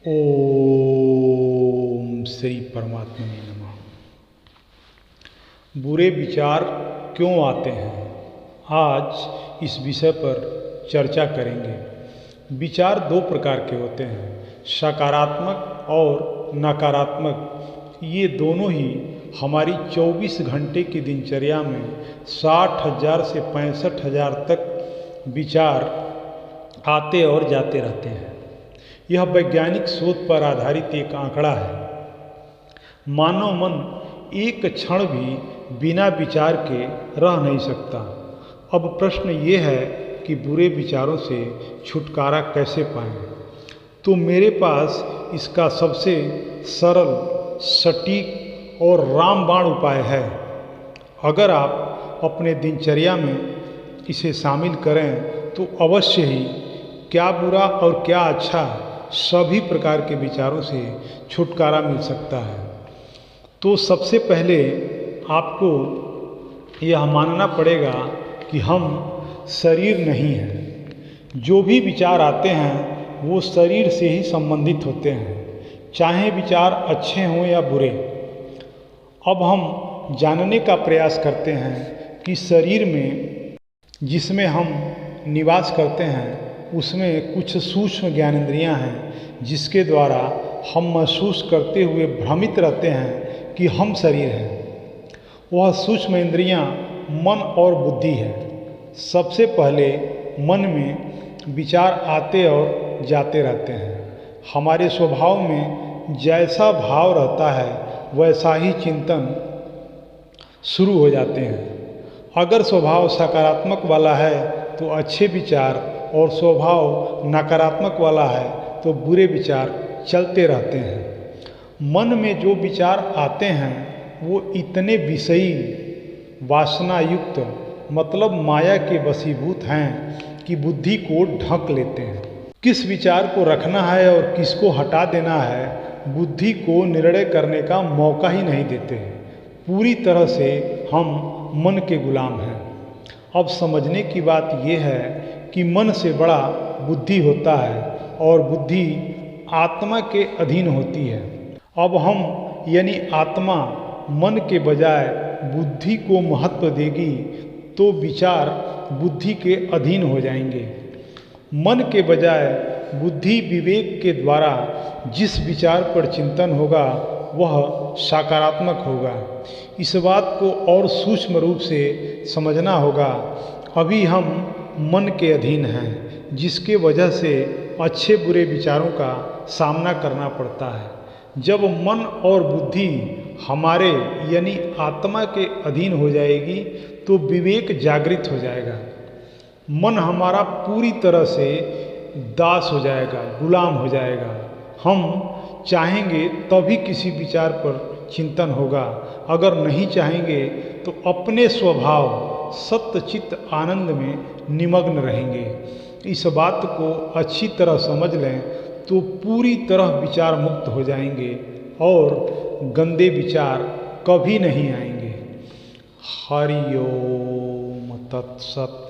ओम श्री परमात्मा नमः। बुरे विचार क्यों आते हैं, आज इस विषय पर चर्चा करेंगे। विचार दो प्रकार के होते हैं, सकारात्मक और नकारात्मक। ये दोनों ही हमारी 24 घंटे की दिनचर्या में 60,000 से 65,000 तक विचार आते और जाते रहते हैं। यह वैज्ञानिक शोध पर आधारित एक आंकड़ा है। मानव मन एक क्षण भी बिना विचार के रह नहीं सकता। अब प्रश्न ये है कि बुरे विचारों से छुटकारा कैसे पाएं? तो मेरे पास इसका सबसे सरल, सटीक और रामबाण उपाय है। अगर आप अपने दिनचर्या में इसे शामिल करें तो अवश्य ही क्या बुरा और क्या अच्छा, सभी प्रकार के विचारों से छुटकारा मिल सकता है। तो सबसे पहले आपको यह मानना पड़ेगा कि हम शरीर नहीं हैं। जो भी विचार आते हैं वो शरीर से ही संबंधित होते हैं, चाहे विचार अच्छे हों या बुरे। अब हम जानने का प्रयास करते हैं कि शरीर में जिसमें हम निवास करते हैं उसमें कुछ सूक्ष्म ज्ञानेंद्रियां हैं, जिसके द्वारा हम महसूस करते हुए भ्रमित रहते हैं कि हम शरीर हैं। वह सूक्ष्म इंद्रियां मन और बुद्धि है। सबसे पहले मन में विचार आते और जाते रहते हैं। हमारे स्वभाव में जैसा भाव रहता है वैसा ही चिंतन शुरू हो जाते हैं। अगर स्वभाव सकारात्मक वाला है तो अच्छे विचार, और स्वभाव नकारात्मक वाला है तो बुरे विचार चलते रहते हैं। मन में जो विचार आते हैं वो इतने विषयी, वासना युक्त, मतलब माया के वशीभूत हैं कि बुद्धि को ढक लेते हैं। किस विचार को रखना है और किसको हटा देना है, बुद्धि को निर्णय करने का मौका ही नहीं देते हैं। पूरी तरह से हम मन के गुलाम हैं। अब समझने की बात यह है कि मन से बड़ा बुद्धि होता है और बुद्धि आत्मा के अधीन होती है। अब हम यानी आत्मा मन के बजाय बुद्धि को महत्व देगी तो विचार बुद्धि के अधीन हो जाएंगे। मन के बजाय बुद्धि विवेक के द्वारा जिस विचार पर चिंतन होगा वह सकारात्मक होगा। इस बात को और सूक्ष्म रूप से समझना होगा। अभी हम मन के अधीन हैं, जिसके वजह से अच्छे बुरे विचारों का सामना करना पड़ता है। जब मन और बुद्धि हमारे यानी आत्मा के अधीन हो जाएगी तो विवेक जागृत हो जाएगा। मन हमारा पूरी तरह से दास हो जाएगा, गुलाम हो जाएगा। हम चाहेंगे तभी किसी विचार पर चिंतन होगा, अगर नहीं चाहेंगे तो अपने स्वभाव सत्य चित्त आनंद में निमग्न रहेंगे। इस बात को अच्छी तरह समझ लें तो पूरी तरह विचार मुक्त हो जाएंगे और गंदे विचार कभी नहीं आएंगे। हरि ओम तत्सत।